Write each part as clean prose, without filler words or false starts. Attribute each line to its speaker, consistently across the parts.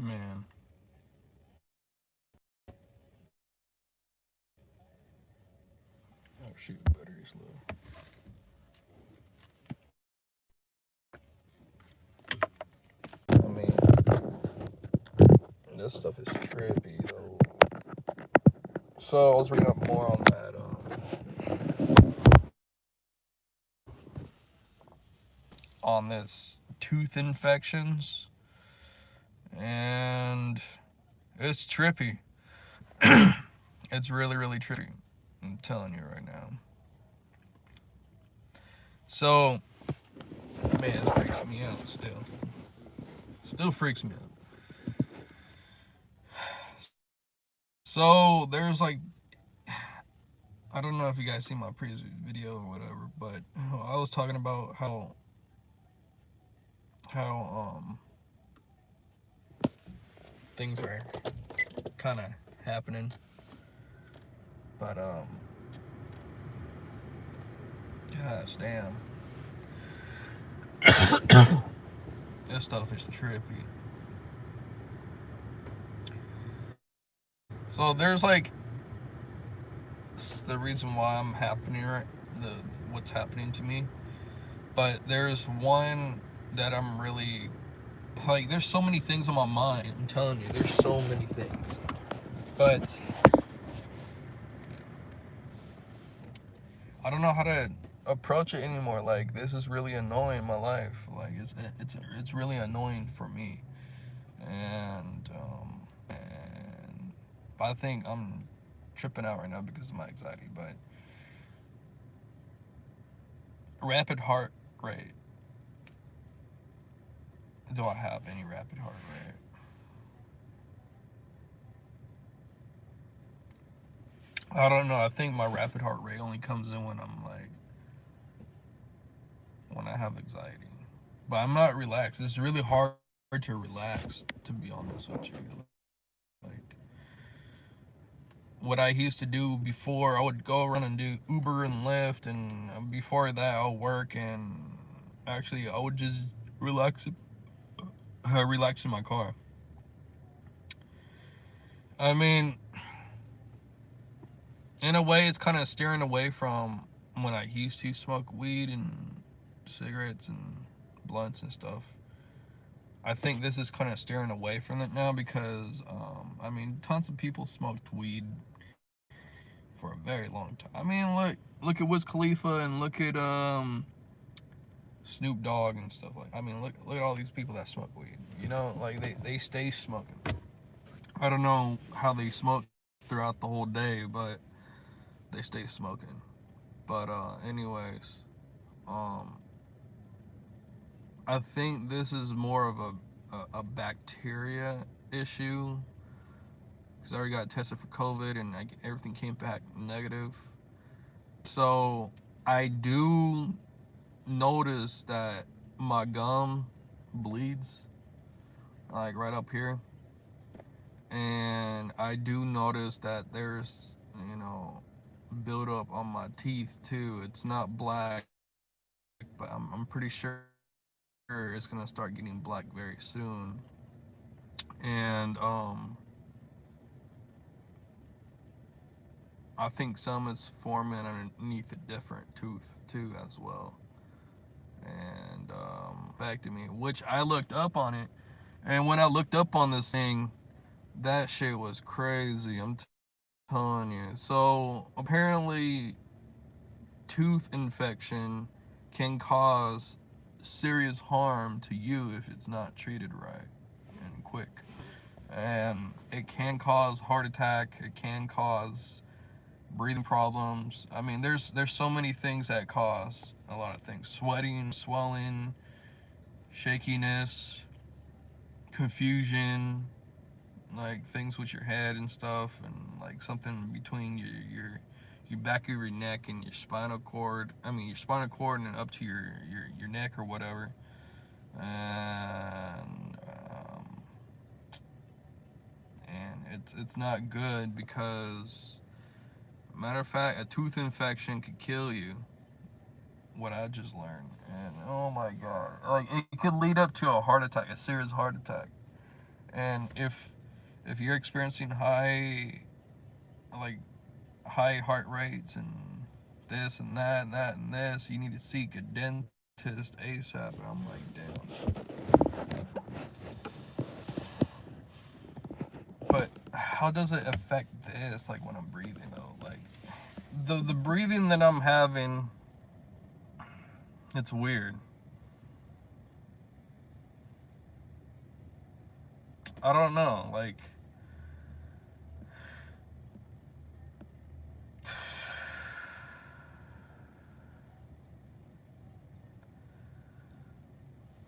Speaker 1: Man. Oh shoot, battery's low. I mean, this stuff is trippy though. So I was reading up more on that. On this tooth infections, and it's trippy. It's really, really trippy. I'm telling you right now. So, man, it freaks me out still. Still freaks me out. So, there's like, I don't know if you guys see my previous video or whatever, but I was talking about how things are kind of happening, but gosh damn, this stuff is trippy. So there's like the reason why I'm happening right, the what's happening to me, but there's one that I'm really like. There's so many things on my mind. I'm telling you, there's so many things, but I don't know how to approach it anymore. Like this is really annoying my life. Like it's really annoying for me, and I think I'm tripping out right now because of my anxiety. But rapid heart rate. Do I have any rapid heart rate? I don't know. I think my rapid heart rate only comes in when I'm like when I have anxiety. But I'm not relaxed. It's really hard to relax, to be honest with you. Like what I used to do before, I would go around and do Uber and Lyft, and before that, I'll work and actually I would just relax, relax in my car. I mean, in a way, it's kind of steering away from when I used to smoke weed and cigarettes and blunts and stuff. I think this is kind of steering away from it now because, I mean, tons of people smoked weed for a very long time. I mean, look at Wiz Khalifa and look at Snoop Dogg and stuff like. I mean, look at all these people that smoke weed. You know, like they stay smoking. I don't know how they smoke throughout the whole day, but they stay smoking. But anyways, um, I think this is more of a bacteria issue because I already got tested for COVID and everything came back negative. So I do notice that my gum bleeds, like right up here, and I do notice that there's buildup on my teeth too. It's not black, but I'm pretty sure it's gonna start getting black very soon. And I think some is forming underneath a different tooth too as well. And affected me, which I looked up on it. And when I looked up on this thing, that shit was crazy. I'm telling you. So apparently, tooth infection can cause serious harm to you if it's not treated right and quick. And it can cause heart attack. It can cause breathing problems. I mean, there's so many things that cause a lot of things: sweating, swelling, shakiness, confusion, like things with your head and stuff, and like something between your back of your neck and your spinal cord. I mean, your spinal cord and up to your neck or whatever. And it's not good because matter of fact, a tooth infection could kill you. What I just learned, and oh my god, like it could lead up to a heart attack, a serious heart attack. And if you're experiencing like high heart rates and this and that and that and this, you need to seek a dentist ASAP. And I'm like, damn. But how does it affect this? Like when I'm breathing though, like the breathing that I'm having, it's weird. I don't know, like.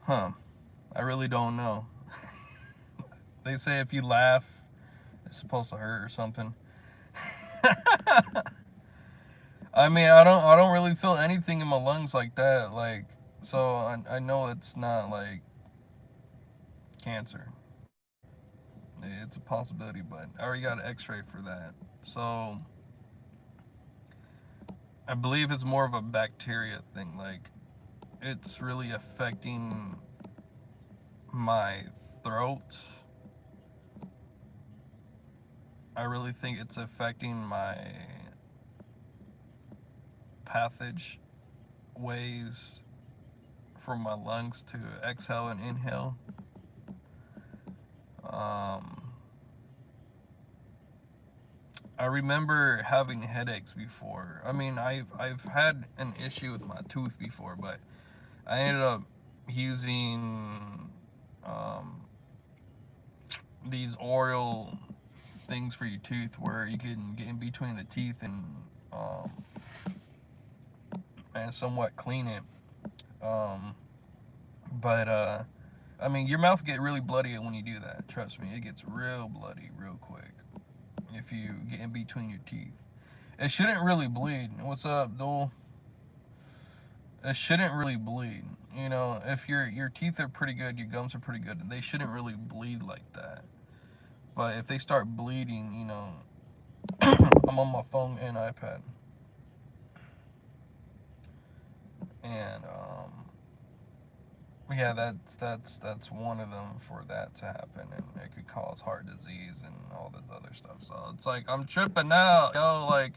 Speaker 1: Huh. I really don't know. They say if you laugh, it's supposed to hurt or something. I mean, I don't really feel anything in my lungs like that. Like, so I know it's not like cancer. It's a possibility, but I already got an X-ray for that. So I believe it's more of a bacteria thing. Like, it's really affecting my throat. I really think it's affecting my passage ways from my lungs to exhale and inhale. I remember having headaches before. I mean, I've had an issue with my tooth before, but I ended up using um, these oral things for your tooth where you can get in between the teeth um, and somewhat clean it. Um, but I mean, your mouth get really bloody when you do that. Trust me, it gets real bloody real quick if you get in between your teeth. It shouldn't really bleed. What's up, Dole? It shouldn't really bleed. You know, if your teeth are pretty good, your gums are pretty good, they shouldn't really bleed like that. But if they start bleeding, you know, I'm on my phone and iPad, and yeah, that's one of them for that to happen, and it could cause heart disease and all this other stuff. So it's like I'm tripping out, yo. Like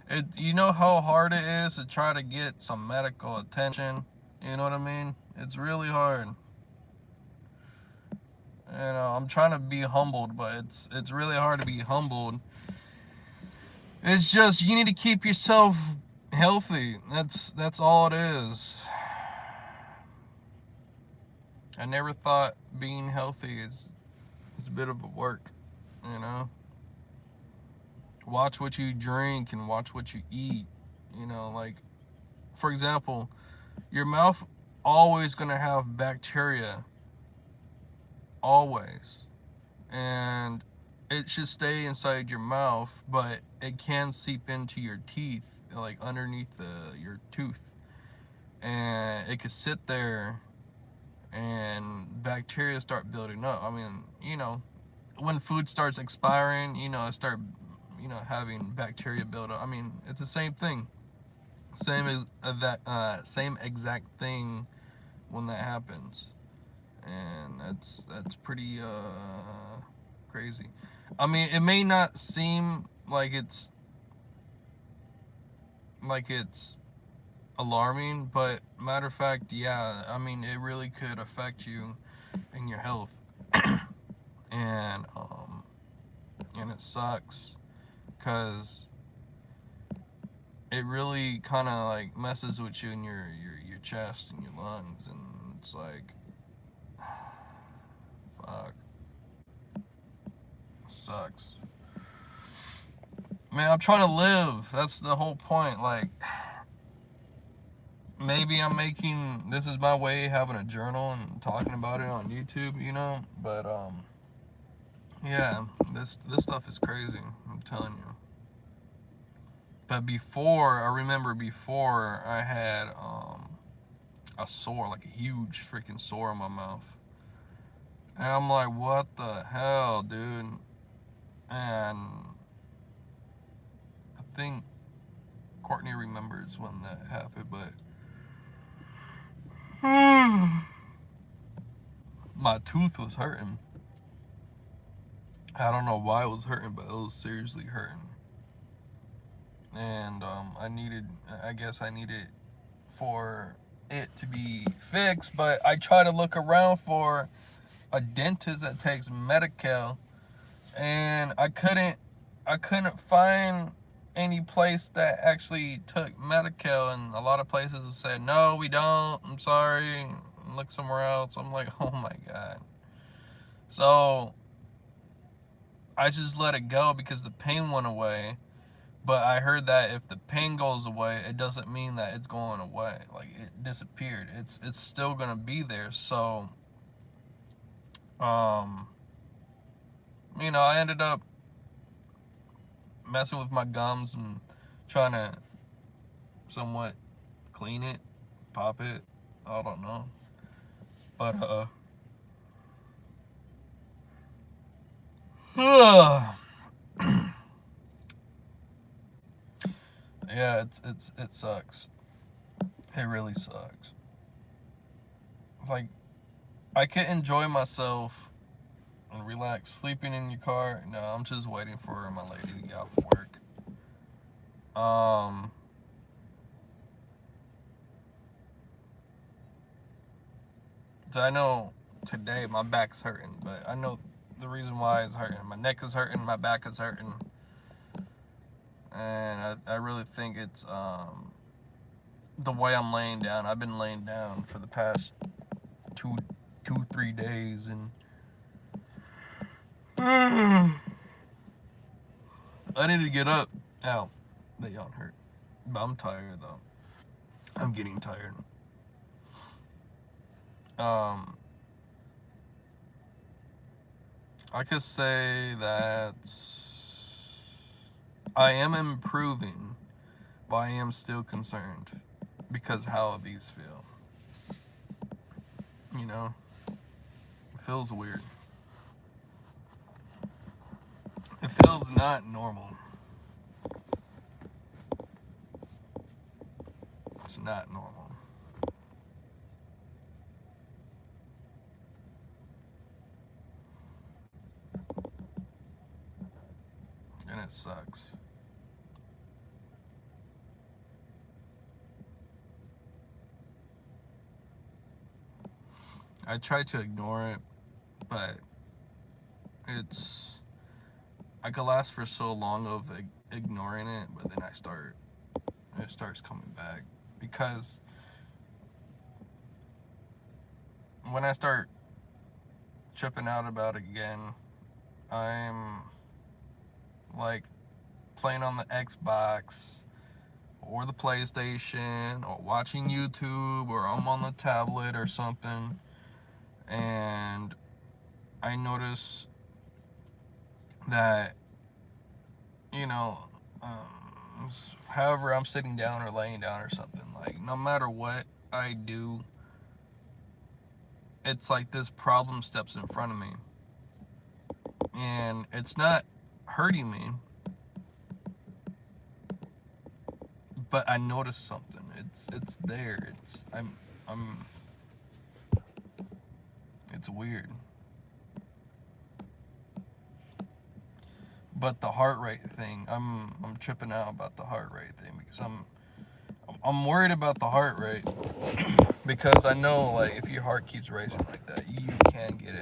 Speaker 1: it, you know how hard it is to try to get some medical attention. You know what I mean? It's really hard. You know, I'm trying to be humbled, but it's really hard to be humbled. It's just you need to keep yourself healthy. That's all it is. I never thought being healthy is a bit of a work, you know. Watch what you drink and watch what you eat. You know, like for example, your mouth always gonna have bacteria, always, and it should stay inside your mouth, but it can seep into your teeth, like underneath your tooth, and it could sit there and bacteria start building up. I mean, you know, when food starts expiring, you know, start, you know, having bacteria build up. I mean, it's the same thing. Same as same exact thing when that happens, and that's pretty crazy. I mean, it may not seem like it's alarming, but matter of fact, yeah. I mean, it really could affect you and your health, and and it sucks because it really kind of like messes with you in your chest and your lungs, and it's like fuck, sucks. Man, I'm trying to live. That's the whole point. Like maybe I'm making this is my way having a journal and talking about it on YouTube, you know, but yeah, this stuff is crazy, I'm telling you. But before, I remember before I had a sore, like a huge freaking sore in my mouth. And I'm like, what the hell, dude? And I think Courtney remembers when that happened, but my tooth was hurting. I don't know why it was hurting, but it was seriously hurting. And I guess I needed for it to be fixed, but I try to look around for a dentist that takes Medi-Cal, and I couldn't find any place that actually took Medi-Cal, and a lot of places have said, no, we don't, I'm sorry, look somewhere else. I'm like, oh my God. So I just let it go because the pain went away. But I heard that if the pain goes away, it doesn't mean that it's going away. Like it disappeared. It's still gonna be there. So, um, I ended up messing with my gums and trying to somewhat clean it, pop it. I don't know. But yeah, it sucks. It really sucks. Like I could enjoy myself and relax sleeping in your car. No, I'm just waiting for my lady to get off work. Um, so I know today my back's hurting, but I know the reason why it's hurting. My neck is hurting, my back is hurting, and I really think it's the way I'm laying down. I've been laying down for the past two, 3 days, and I need to get up. Ow, that yawn hurt, but I'm tired though. I'm getting tired. Um, I could say that I am improving, but I am still concerned because how these feel. You know, it feels weird. It feels not normal. It's not normal. And it sucks. I try to ignore it, but it's I could last for so long of ignoring it, but then it starts coming back because when I start tripping out about it again, I'm like playing on the Xbox or the PlayStation or watching YouTube or I'm on the tablet or something, and I notice that you know however I'm sitting down or laying down or something, like no matter what I do, it's like this problem steps in front of me and it's not hurting me, but I notice something. It's there. I'm it's weird. But the heart rate thing, I'm tripping out about the heart rate thing because I'm worried about the heart rate because I know like if your heart keeps racing like that, you can get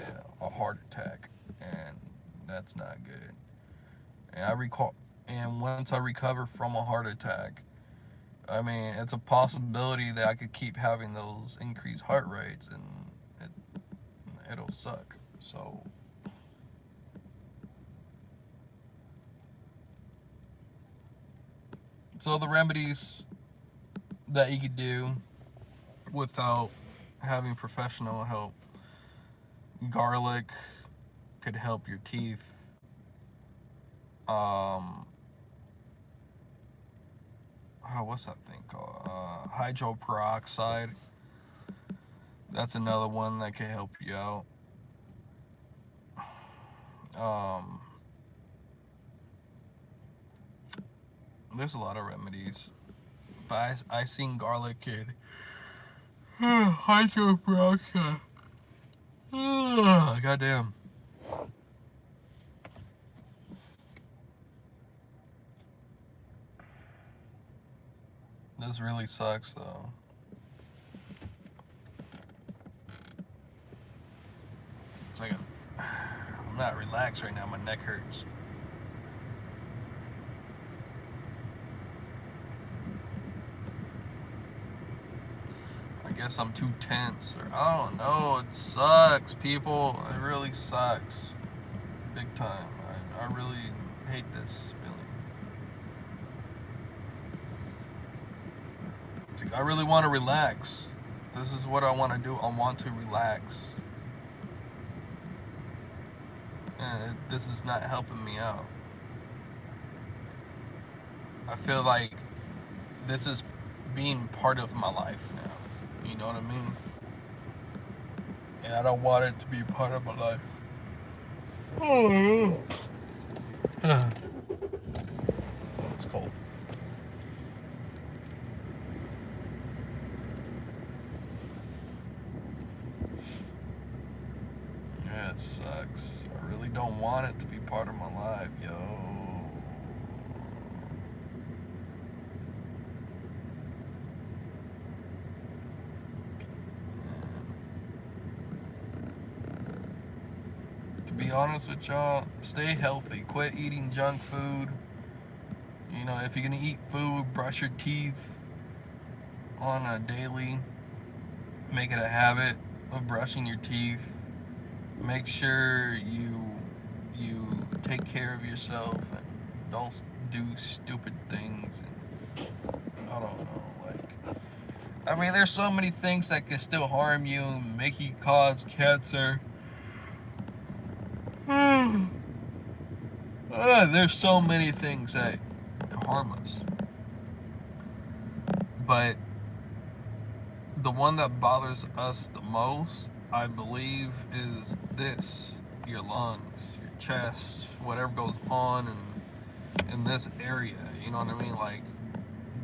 Speaker 1: a heart attack, and that's not good. And I recall, and once I recover from a heart attack, I mean it's a possibility that I could keep having those increased heart rates, and it'll suck. So the remedies that you could do without having professional help: garlic could help your teeth. Um, what's that thing called? Hydroperoxide. That's another one that can help you out. Um, there's a lot of remedies, but I seen garlic kid. Hydroperoxide. Goddamn. This really sucks, though. It's like I'm not relaxed right now. My neck hurts. I guess I'm too tense, or I don't know. It sucks, people. It really sucks, big time. I really hate this feeling. It's like I really want to relax. This is what I want to do. I want to relax. And this is not helping me out. I feel like this is being part of my life now. You know what I mean? And I don't want it to be part of my life. Oh, it's cold. Yeah, it sucks. I really don't want it to be part of my life, yo. To be honest with y'all, stay healthy. Quit eating junk food. You know, if you're gonna eat food, brush your teeth on a daily. Make it a habit of brushing your teeth. Make sure you take care of yourself and don't do stupid things. And I don't know, like, I mean, there's so many things that can still harm you, make you cause cancer. There's so many things that can harm us. But the one that bothers us the most, I believe, is this: your lungs, your chest, whatever goes on in this area. You know what I mean? Like,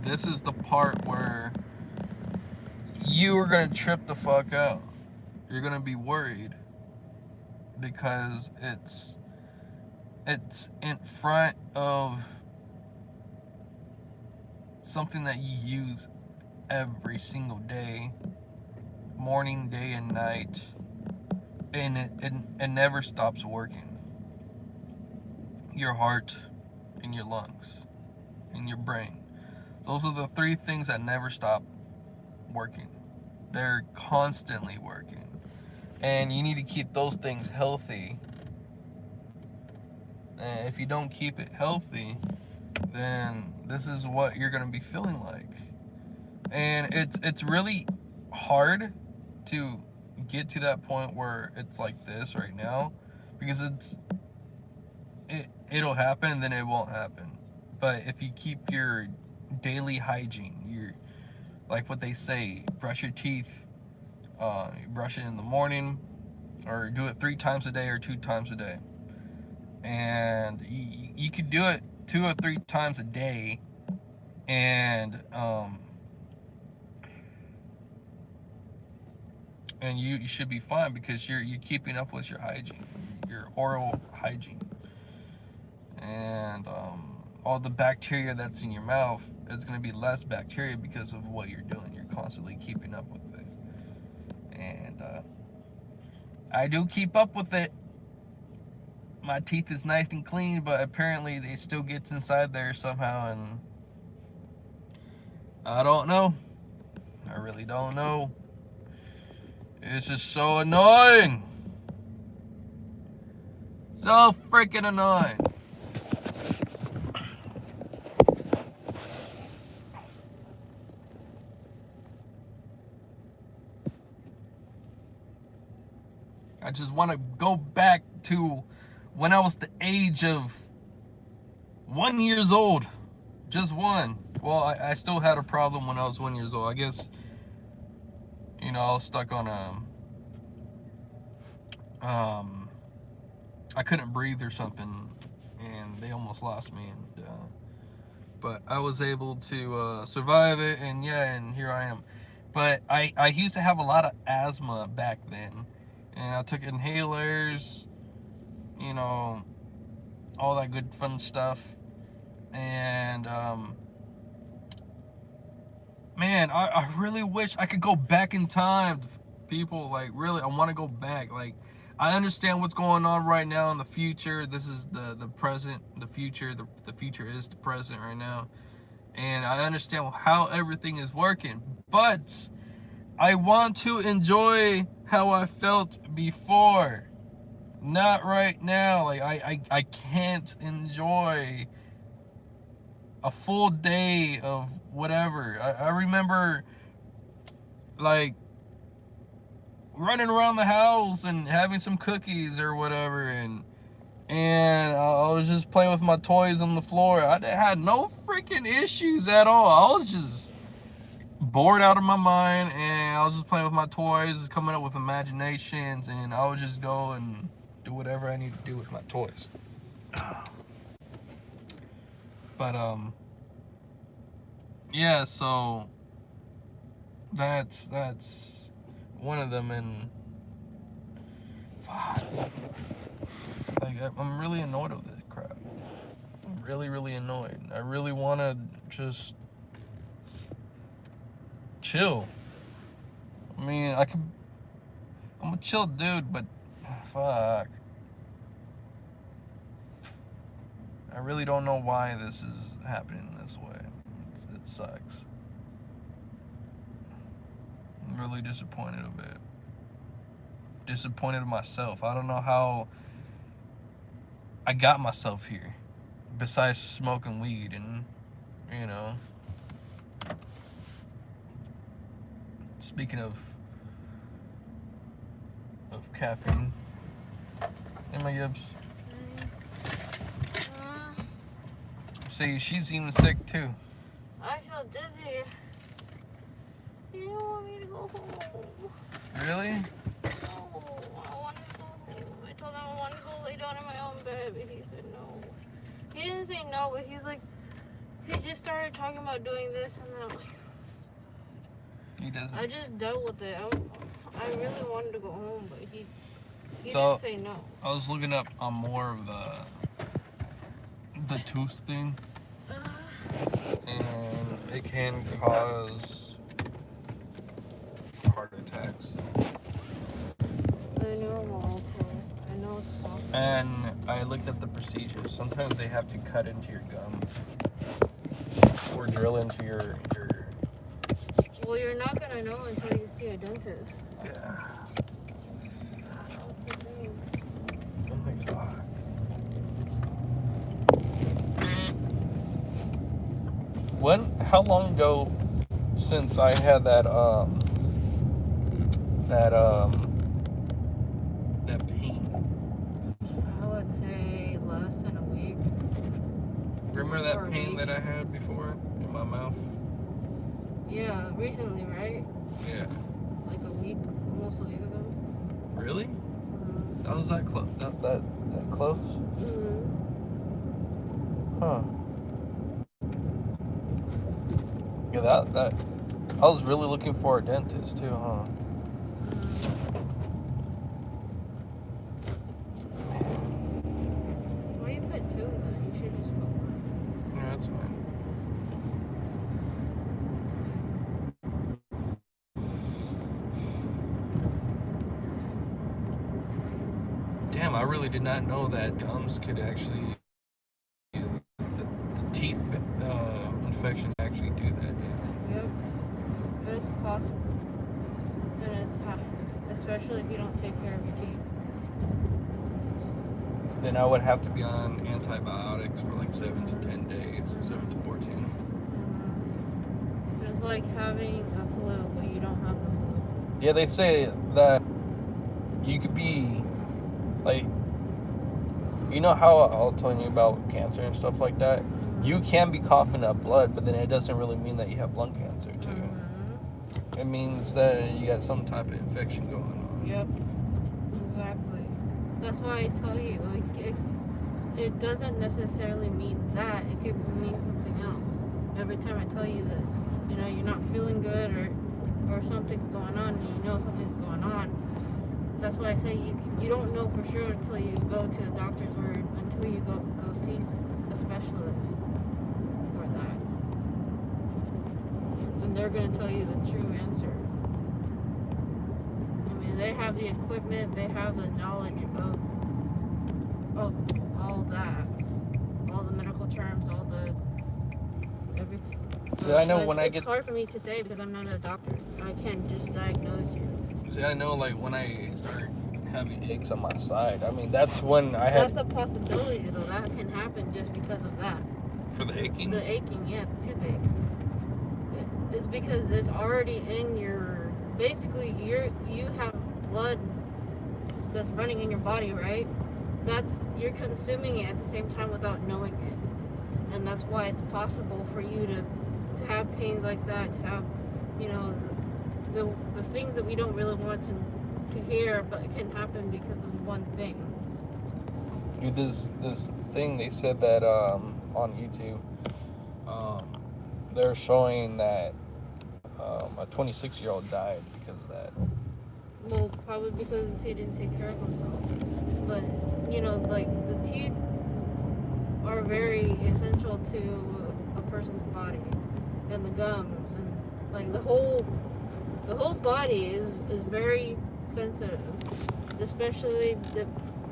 Speaker 1: this is the part where you are gonna trip the fuck out. You're gonna be worried because it's in front of something that you use every single day, morning, day, and night, and it never stops working. Your heart and your lungs and your brain. Those are the three things that never stop working. They're constantly working. And you need to keep those things healthy. And if you don't keep it healthy, then this is what you're going to be feeling like. And it's really hard to get to that point where it's like this right now, because it'll happen and then it won't happen. But if you keep your daily hygiene, your, like what they say, brush your teeth, you brush it in the morning, or do it 3 times a day or 2 times a day, and you could do it 2 or 3 times a day, and you should be fine, because you're keeping up with your hygiene, your oral hygiene, and all the bacteria that's in your mouth, it's going to be less bacteria because of what you're doing. You're constantly keeping up with it, and I do keep up with it. My teeth is nice and clean, but apparently it still gets inside there somehow, and I don't know. I really don't know. It's just so annoying. So freaking annoying. I just want to go back to when I was the age of 1 year old. Just one. Well, I still had a problem when I was 1 year old. I guess, you know, I was stuck on I couldn't breathe or something, and they almost lost me. And but I was able to survive it, and yeah, and here I am. But I used to have a lot of asthma back then, and I took inhalers, you know, all that good fun stuff, and man, I really wish I could go back in time. People, like, really, I want to go back. Like, I understand what's going on right now in the future. This is the present, the future. The future is the present right now. And I understand how everything is working. But I want to enjoy how I felt before. Not right now. Like, I can't enjoy a full day of whatever. I remember, like, running around the house and having some cookies or whatever, and I was just playing with my toys on the floor. I had no freaking issues at all. I was just bored out of my mind, and I was just playing with my toys, coming up with imaginations, and I would just go and do whatever I need to do with my toys. But yeah, so that's one of them. And fuck, like, I'm really annoyed with this crap. I'm really annoyed. I really want to just chill. I mean, I'm a chill dude, but fuck, I really don't know why this is happening this way. It sucks. I'm really disappointed of it. Disappointed in myself. I don't know how I got myself here, besides smoking weed and, you know. Speaking of caffeine. Hey, my Gibbs. See, she's even sick too.
Speaker 2: I feel dizzy. You don't want me to go home.
Speaker 1: Really?
Speaker 2: No, I wanted to go home. I told him I wanted to go lay down in my own bed, but he said no. He didn't say no, but he's like, he just started talking about doing this, and then I'm like,
Speaker 1: He doesn't.
Speaker 2: I just dealt with it. I really wanted to go home, but he
Speaker 1: So,
Speaker 2: didn't say no.
Speaker 1: I was looking up on more of the tooth thing, and it can cause heart attacks.
Speaker 2: I know, I know it's possible.
Speaker 1: And I looked at the procedures. Sometimes they have to cut into your gum or drill into your.
Speaker 2: Well, you're not gonna know until you see a dentist.
Speaker 1: Yeah.
Speaker 2: That's the thing.
Speaker 1: Oh my god. How long ago since I had that pain?
Speaker 2: I would say less than a week.
Speaker 1: Remember that pain that I had before in my mouth?
Speaker 2: Yeah, recently, right?
Speaker 1: Yeah.
Speaker 2: Like a week, almost a week ago.
Speaker 1: Really?
Speaker 2: Mm-hmm.
Speaker 1: That was that close? That close?
Speaker 2: Mm-hmm.
Speaker 1: Huh. Yeah, that I was really looking for a dentist too, huh?
Speaker 2: Why you put two then? You should just put one.
Speaker 1: Yeah, that's fine. Damn, I really did not know that gums could actually, the teeth infections actually do that. Yeah.
Speaker 2: Yep. It's possible. And it's hard. Especially if you don't take care of your teeth.
Speaker 1: Then I would have to be on antibiotics for like 7 to 10 days, 7 to 14.
Speaker 2: Mm-hmm. It's like having a flu, but you don't have the flu.
Speaker 1: Yeah, they say that you could be, like, you know how I was telling you about cancer and stuff like that?
Speaker 2: Mm-hmm.
Speaker 1: You can be coughing up blood, but then it doesn't really mean that you have lung cancer too.
Speaker 2: Mm-hmm.
Speaker 1: It means that you got some type of infection going on.
Speaker 2: Yep. Exactly. That's why I tell you, like, it doesn't necessarily mean that. It could mean something else. Every time I tell you that, you know, you're not feeling good or something's going on, and you know something's going on, that's why I say you don't know for sure until you go to the doctor's or until you go see a specialist for that. And they're gonna tell you the true answer. I mean, they have the equipment, they have the knowledge of all that, all the medical terms, all the everything.
Speaker 1: See, I know
Speaker 2: it's,
Speaker 1: when I
Speaker 2: it's
Speaker 1: get.
Speaker 2: hard for me to say because I'm not a doctor. I can't just diagnose you.
Speaker 1: See, I know like when I start having aches on my side. I mean, that's when I
Speaker 2: That's
Speaker 1: had
Speaker 2: a possibility though. That can happen just because of that.
Speaker 1: for the aching.
Speaker 2: The aching, yeah, the toothache. It's because it's already in your. Basically, you have blood that's running in your body, right? You're consuming it at the same time without knowing it, and that's why it's possible for you to have pains like that, to have, you know, the things that we don't really want to hear, but it can happen because of one thing.
Speaker 1: Dude, this thing they said that on YouTube, they're showing that a 26-year-old died because of that.
Speaker 2: Well, probably because he didn't take care of himself. But, you know, like, the teeth are very essential to a person's body. And the gums and, like, the whole body is very sensitive. Especially,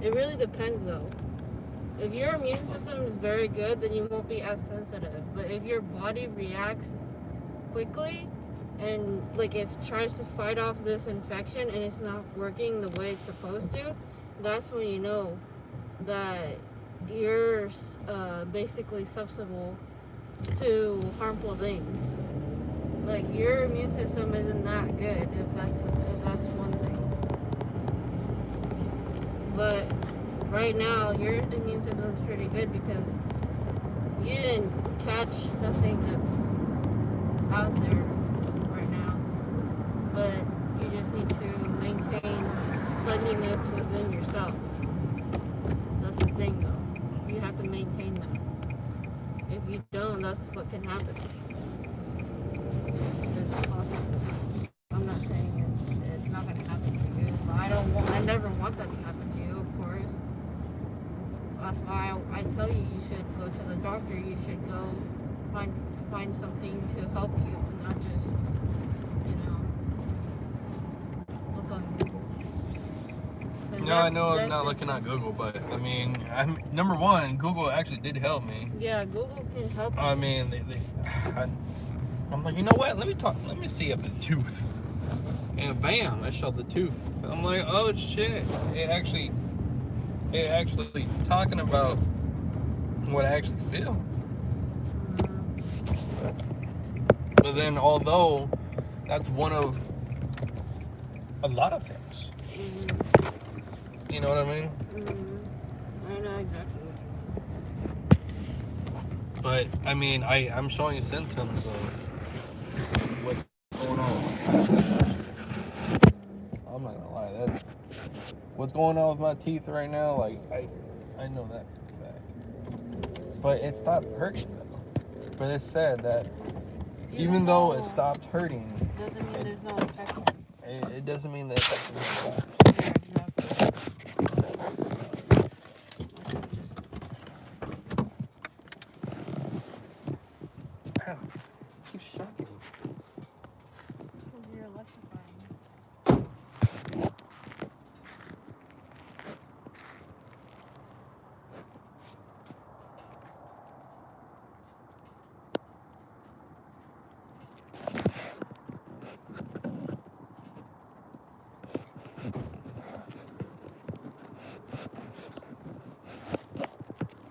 Speaker 2: it really depends, though. If your immune system is very good, then you won't be as sensitive. But if your body reacts quickly, and like if it tries to fight off this infection and it's not working the way it's supposed to, that's when you know that you're basically susceptible to harmful things. Like your immune system isn't that good if that's one thing. But right now your immune system is pretty good because you didn't catch nothing that's out there. But you just need to maintain cleanliness within yourself. That's the thing, though. You have to maintain that. If you don't, that's what can happen. It's possible. I'm not saying it's not going to happen to you, but I never want that to happen to you, of course. That's why I tell you should go to the doctor. You should go find something to help you, and not just
Speaker 1: No, I know I'm not looking at Google, but I mean, number one, Google actually did help me.
Speaker 2: Yeah, Google can help you.
Speaker 1: I mean, I'm like, you know what? Let me see up the tooth. And bam, I showed the tooth. I'm like, oh shit! It actually talking about what I actually feel. But then, although that's one of a lot of things. You know what I mean?
Speaker 2: I know exactly what you mean.
Speaker 1: But I mean, I'm showing you symptoms of what's going on. I'm not gonna lie, that what's going on with my teeth right now, like I know that fact. But it stopped hurting though. But it said that even though it stopped hurting,
Speaker 2: doesn't mean there's no infection.
Speaker 1: It doesn't mean the infection stopped. Keep shocking me.
Speaker 2: You're electrifying.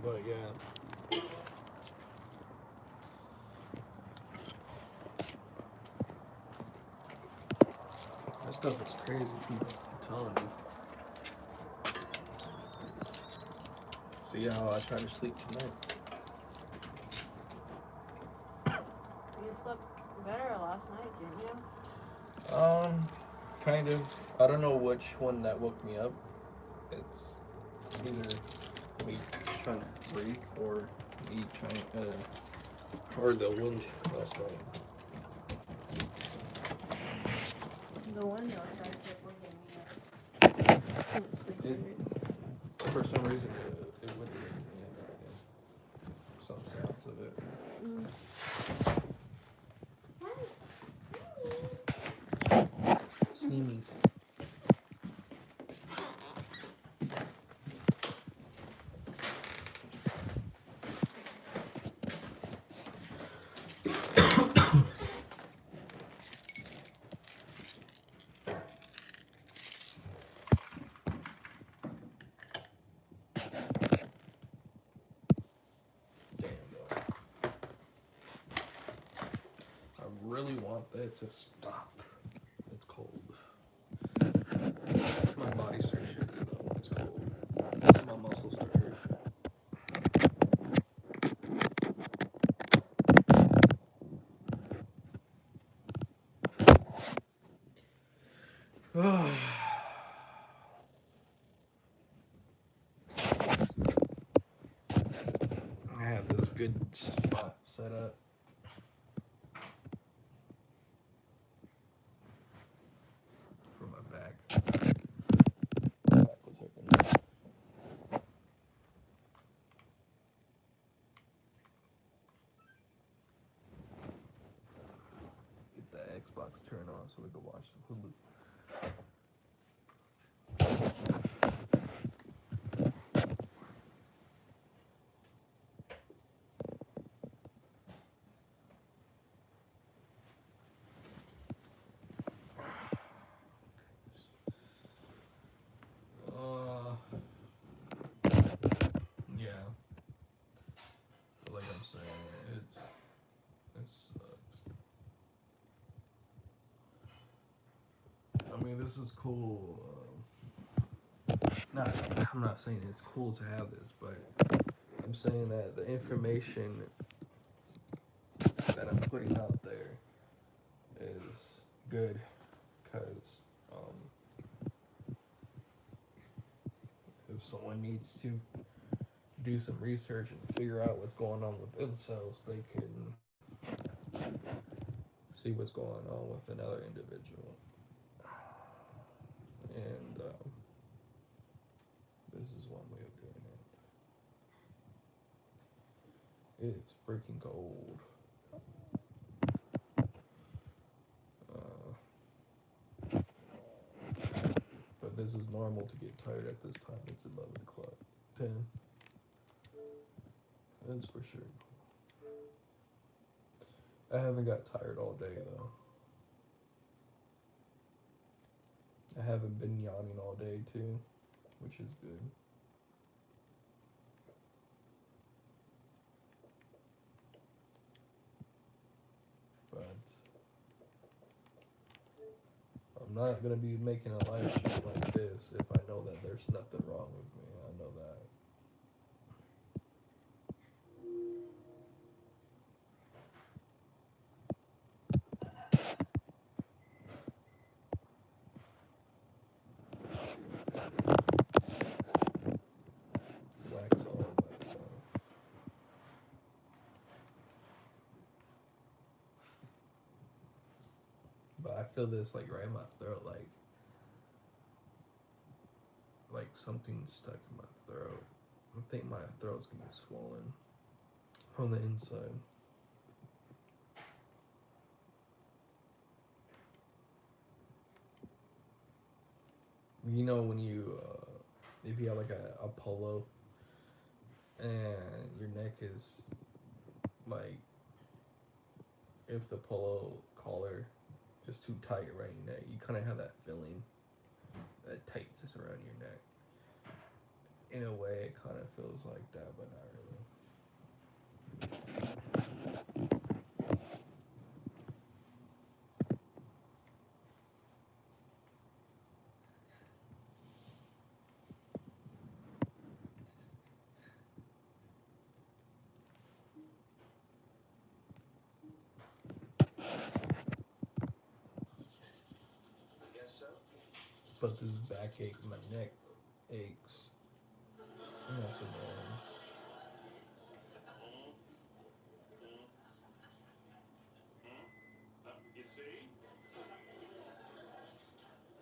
Speaker 1: But yeah. That stuff is crazy, people. I'm telling you. See how I try to sleep tonight.
Speaker 2: You slept better last night, didn't you?
Speaker 1: Kind of. I don't know which one that woke me up. It's either me trying to breathe or me trying or the wind last night.
Speaker 2: The window outside kept waking me up. Couldn't sleep straight.
Speaker 1: For some reason, it would wake me up. Some sounds of it. Emies. I really want that to stop. It's cold. My body starts shaking though when it's cold. My muscles start hurting. I have this good spot set up. For my back. Back was hurting. Get the Xbox turned on so we can watch some Hulu. Yeah. But like I'm saying, it sucks. I mean, this is cool. I'm not saying it's cool to have this, but I'm saying that the information that I'm putting out there is good, because if someone needs to do some research and figure out what's going on with themselves, they can see what's going on with another individual. And this is one way of doing it. It's freaking cold. But this is normal to get tired at this time. It's 11 o'clock. 10. That's for sure. I haven't got tired all day though. I haven't been yawning all day too, which is good. But I'm not gonna be making a live stream like this if I know that there's nothing wrong with me. I know that. Wax on, wax off. But I feel this like right in my throat, like something's stuck in my throat. I think my throat's getting swollen on the inside. You know when you, if you have like a polo and your neck is like, if the polo collar is too tight around your neck, you kind of have that feeling, that tightness around your neck. In a way, it kind of feels like that, but not really. But this backache, my neck aches, and that's annoying.
Speaker 3: You see?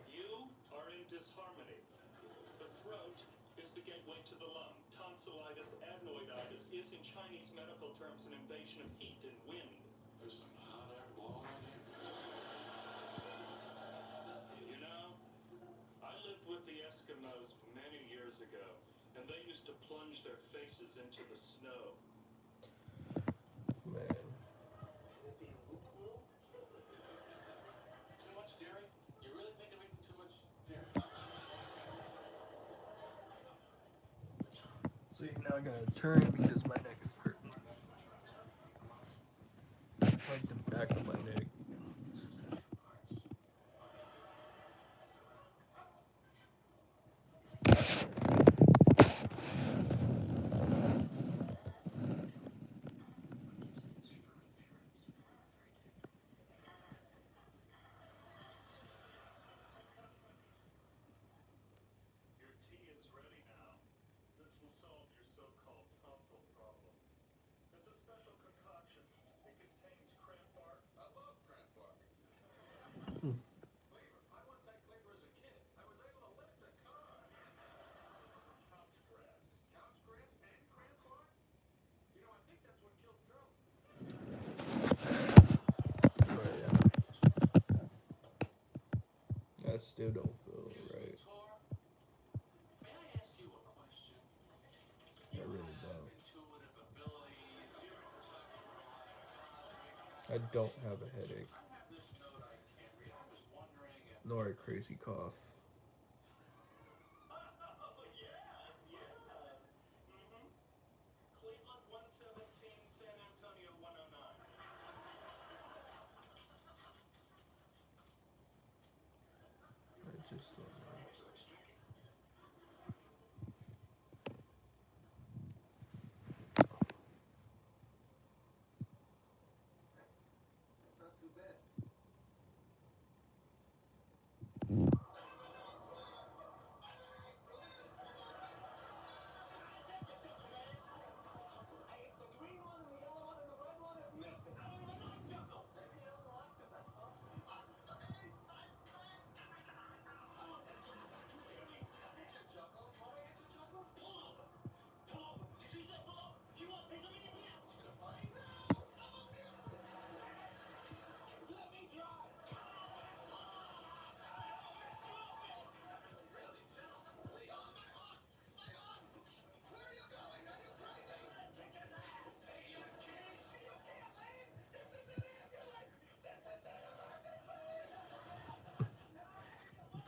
Speaker 3: You are in disharmony. The throat is the gateway to the lung. Tonsillitis, adenoiditis is, in Chinese medical terms, an invasion of heat and wind. There's some hot air blowing in here. You know, and they used to plunge their faces into the snow.
Speaker 1: Man.
Speaker 3: Can it be a loophole?
Speaker 4: Too much dairy? You really think I'm eating too much dairy?
Speaker 1: See, now I gotta turn because my neck is hurting. Like the back of my neck.
Speaker 3: Your tea is ready now. This will solve your so-called tonsil problem. It's a special concoction. It contains cran bark.
Speaker 4: I love cran bark. Cleaver. I once had cleaver as a kid. I was able to lift a car.
Speaker 3: Some couch grass.
Speaker 4: Couch grass and cran bark? You know, I think that's what killed Curly.
Speaker 1: But yeah. I still don't feel right.
Speaker 4: Tor, may I ask you a question?
Speaker 1: I really
Speaker 4: have
Speaker 1: don't.
Speaker 4: intuitive abilities. You're in touch with a lot of cosmic.
Speaker 1: I don't have a headache.
Speaker 4: I have this note I can't read. I was wondering if
Speaker 1: Nor a crazy cough.
Speaker 3: Cleveland 117, San Antonio 109.
Speaker 1: I just don't know.
Speaker 4: it's not too bad.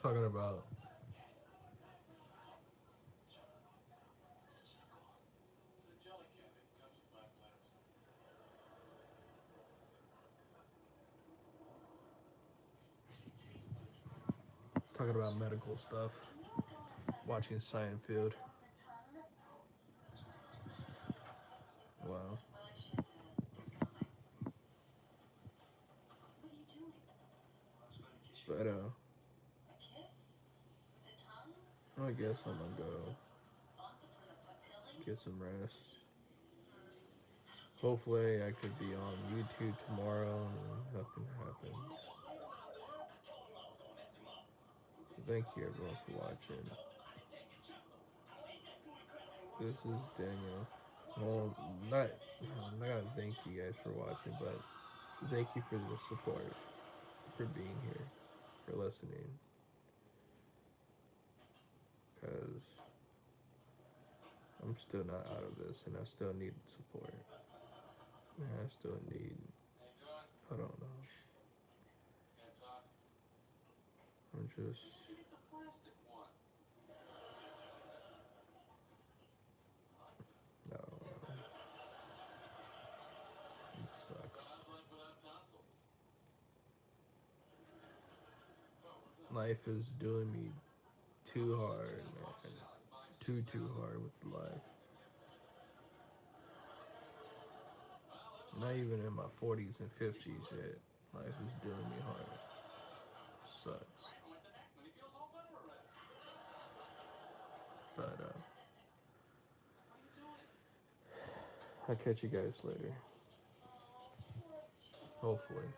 Speaker 1: Talking about
Speaker 4: It's a jelly candy. Comes with 5 flavors.
Speaker 1: medical stuff. Watching Seinfeld. Wow. But I guess I'm gonna go get some rest. Hopefully I could be on YouTube tomorrow and nothing happens. Thank you everyone for watching. This is Daniel. Well, I'm not gonna thank you guys for watching, but thank you for the support, for being here, for listening. Because I'm still not out of this, and I still need support. And I still need,
Speaker 4: Hey, John.
Speaker 1: I don't know.
Speaker 4: Can't talk.
Speaker 1: I'm just,
Speaker 4: Get the plastic one.
Speaker 1: I don't know. It sucks.
Speaker 4: How's life without tonsils?
Speaker 1: Life is doing me too hard, man. Too hard with life. Not even in my 40s and 50s yet. Life is doing me hard. Sucks. But I'll catch you guys later. Hopefully.